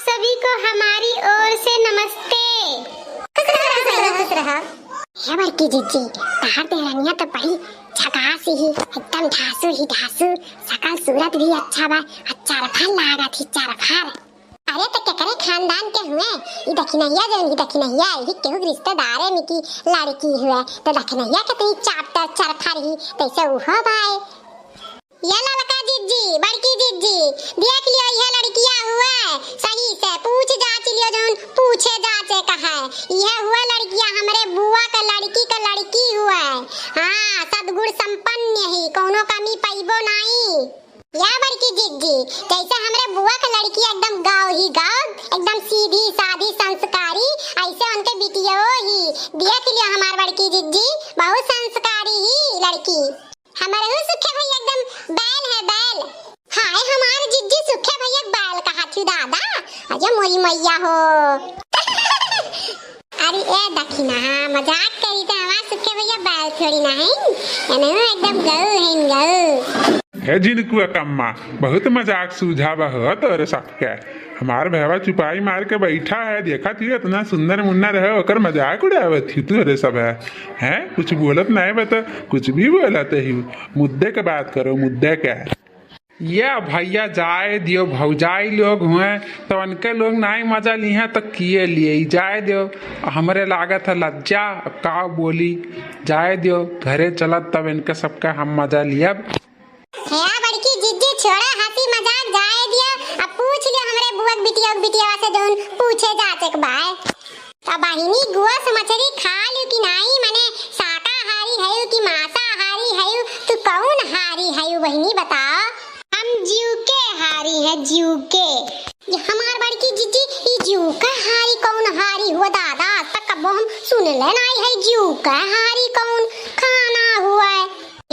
सभी को हमारी ओर से नमस्ते। है बड़की जीजी, तार देहनिया तो बड़ी झकास ही, एकदम ढासू ही ढासू, सकल सूरत भी अच्छा बा, अच्छा रफार लागा थी, अच्छा रफार। अरे तो क्या करे खानदान के हुए, ये दखिनहिया जो ये दखिनहिया ही केहू रिश्तेदार है मिकी लड़की हुए, तो दखिनहिया के तो चापता चरफार ही, तैसे उहो भाई। ये लड़का जीजी, बड़की जीजी, देख लियो यह लड़किया हुआ सही से पूछ जांच लियो जोन पूछे जांचे कहा है। यह हुआ लड़किया हमरे बुआ का लड़की हुआ है। हाँ, सद्गुण संपन्न ही, कोनो कमी पैबो नहीं। या बड़की जीजी, जैसे हमरे बुआ का लड़की एकदम गाँव ही गाँव, एकदम सीधी सादी संस्कारी, ऐसे उनके बिटिया ही। देख लियो हमार बड़की जीजी, बहुत संस्कारी ही लड़की। हमारे हो सुखे भैया एकदम बैल है बैल। हाय हमारे जिज्जी सुखे भैया बैल कहा थी दादा, अजय मोरी मैया हो। अरे ए दखिना मजाक करी तो हमारे सुखे भैया बैल थोड़ी ना है, एकदम गऊ। है जिनको कम्मा बहुत मजाक सूझा बहुत और सबके हमार भैया चुपाई मार के बैठा है, देखा थी इतना सुंदर मुन्ना रहे ओकर मजाक उड़ावत थी तू। अरे सब है कुछ बोलत नहीं बता, कुछ भी बोलत ही, मुद्दे के बात करो, मुद्दे क्या है। ये भैया जाए दियो, भौजाई लोग हुए तो उनके लोग नहीं मजा लिए तो किए लिए जाए दियो, हमरे लागत है लज्जा का बोली, जाए दियो घरे चलत तब इनके सबका हम मजा लिया। बड़की जिज्जी छोड़ा हंसी मजाक, जाए दिया। अब पूछ लियो हमरे बुआ बिटिया से जोन पूछे जाते के बाय। अब बहिनी गुआ से मछली खा लियो कि नहीं, माने शाकाहारी है कि मांसाहारी है, तू कौन हारी है बहिनी बताओ। हम जीव के हारी है, जीव के। ये हमार बड़की जिज्जी, ये जीव का हारी कौन हारी हुआ दादा, आज तक कब हम सुन ले नहीं है जीव का हारी कौन खाना हुआ है।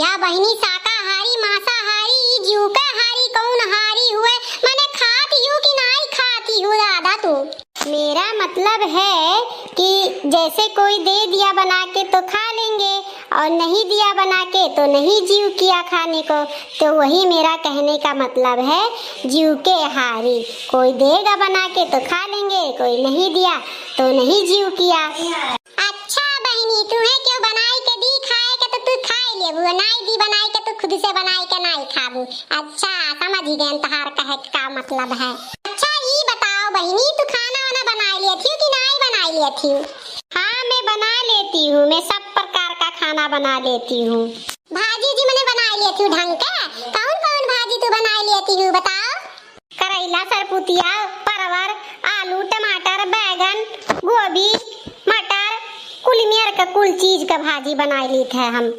या बहिनी शाकाहारी मांसाहारी जीव का हारी कौन हारी हुए, मैंने खाती हूँ कि नहीं खाती हूँ दादा तू। मेरा मतलब है कि जैसे कोई दे दिया बना के तो खा लेंगे और नहीं दिया बना के तो नहीं जीव किया खाने को, तो वही मेरा कहने का मतलब है, जीव के हारी। कोई देगा बना के तो खा लेंगे, कोई नहीं दिया तो नहीं जीव किया। अच्छा बहनी, तुम्हें क्यों बनाई के दी खाए के तो तू खाए ले, वो नहीं दी बनाई के तो खुद से बनाई के नहीं खाबू। अच्छा समझ गए तहार कहे का मतलब है। अच्छा ये बताओ बहनी, तू खाना वाना बना लेती हो कि नहीं बना लेती हो। हाँ मैं बना लेती हूँ, मैं सब प्रकार का खाना बना लेती हूँ। भाजी जी मैंने बना लेती हूँ ढंग के, कौन कौन भाजी तू बना लेती हूँ बताओ। करेला, सरपुतिया, परवर, आलू, टमाटर, बैगन, गोभी, मटर, कुल मेर का कुल चीज का भाजी बना ली थे हम।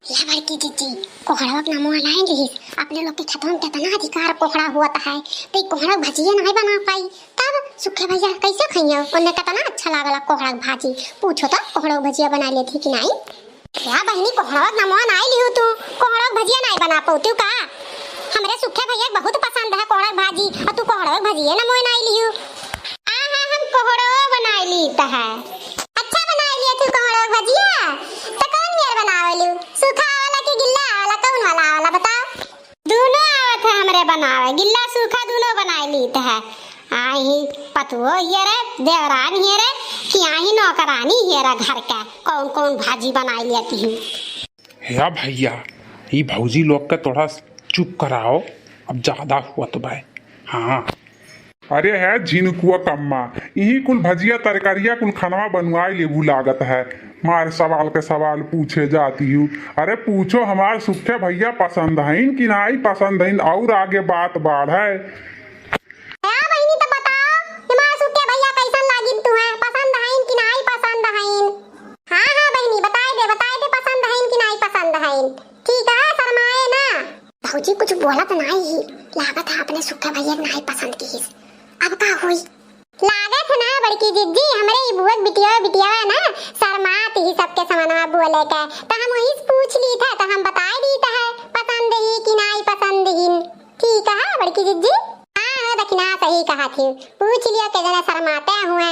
या बड़की जीजी, कोहड़ा का नाम लाएंगे अपने लोग के खेतों में कितना अधिकार कोहड़ा हुआ है, तो कोहड़ा भजिया नहीं बना पाई, तब सुखे भैया कैसे खाइए, उन्हें कितना अच्छा लागला कोहड़ा भाजी। पूछो तो कोहड़ा भजिया बना लेती कि नहीं। क्या बहनी कोहड़ा का नाम नहीं लियो तू, कोहड़ा भजिया नहीं बना पाती का। हमरे सुखे भैया बहुत पसंद है कोहड़ा भाजी, और तू कोहड़ा भजिया ना मोय नहीं लियो। हम कोहड़ा बना ली है। अच्छा बना लिया तू कोहड़ा भजिया, तो कौन मेर बनावे लियो, सूखा वाला कि गिल्ला वाला, कौन वाला बताओ। दोनों आवत है हमरे बनावे, गिल्ला सूखा दोनों बना ली है। आई पतुओ ये रे, देवरान ये रे, कि आई नौकरानी ये रे घर का, कौन कौन भाजी बना लेती हूँ। या भैया ये भौजी लोग का थोड़ा चुप कराओ, अब ज्यादा हुआ तो भाई। हाँ अरे है झिनकुआ कम्मा, यही कुल भजिया तरकारिया कुल खानवा बनवाई लेबू लागत है, मार सवाल के सवाल पूछे जाती हूँ। अरे पूछो हमार सुखे भैया पसंद है कि नहीं पसंद है, और आगे बात बढ़े। बहनी तो बताओ हमार सुखे भैया कैसन लागिन तुम्हें, पसंद है कि नहीं पसंद है। हाँ बहनी बताए दे पसंद है कि नहीं पसंद है। ठीक है शर्माए ना। भौजी कुछ बोला तो नहीं ही, लागत है अपने सुखे भैया नहीं पसंद की। अब का हुई लागत है ना बड़की जिज्जी, हमरे बुआ बिटिया है ना, शर्मात ही सबके समानवा बोले के, तो हम वही पूछ ली था, तो हम बता दी है पसंद ही कि नहीं पसंद ही। ठीक है बड़की जिज्जी। हाँ दखिना सही कहा थी, पूछ लियो के जना शर्माते हुए,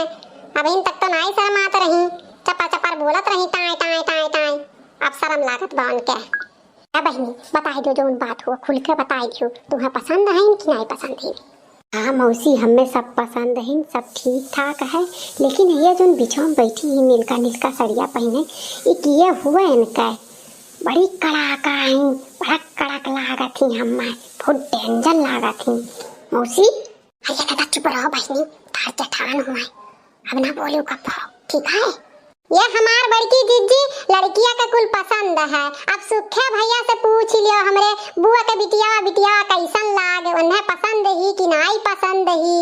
अब इन तक तो नहीं शर्मात रही, चपर बोलत रही टाई टाई टाई टाई, अब शर्म लागत बन के। बहनी बताई दो जो बात हुआ खुल के बताई दो, तुम्हें पसंद है कि नहीं पसंद है। हाँ मौसी, हमें सब पसंद है, सब ठीक ठाक है। लेकिन ये जो बिछो में बैठी ही नीलका नीलका सड़िया पहने, ये किए हुए इनका बड़ी कड़ाका है, बड़ा कड़क लागा थी। हमें बहुत डेंजर लागा थी मौसी। भैया दादा चुप रहो बहनी, तार चठान हुआ है, अब ना बोलो कब, ठीक है। ये हमार बड़की जीजी लड़किया का कुल पसंद है। अब सुखे भैया से पूछ लियो हमरे बुआ के बिटिया कैसन लागे, उन्हें पसंद ही कि नहीं पसंद ही।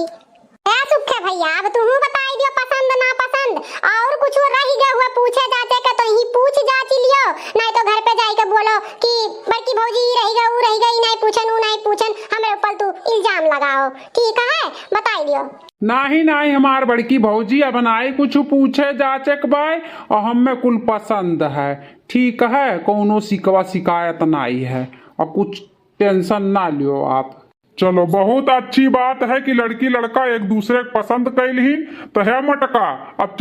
ए सुखे भैया, अब तू बताई दियो पसंद ना पसंद, और कुछ रह गया हुआ पूछे जाते के तो ही पूछ जाच लियो, नहीं तो घर पे जाई के बोलो कि बड़की भौजी रह गई नहीं पूछन हमरे ऊपर तू इल्जाम लगाओ। ठीक है, बताई दियो। नाही हमार बड़की भौजी अब नाई कुछ पूछे जाचे के बाय, और हमें कुल पसंद है। ठीक है, कोनो शिकवा शिकायत नहीं है, और कुछ टेंशन ना लियो आप। चलो, बहुत अच्छी बात है कि लड़की लड़का एक दूसरे को पसंद कैलहीन, तो है मटका। अब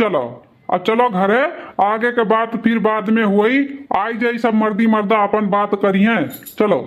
चलो घरे, आगे के बात फिर बाद में हुई। आई जाई सब मर्दी मर्दा अपन बात करिए। चलो।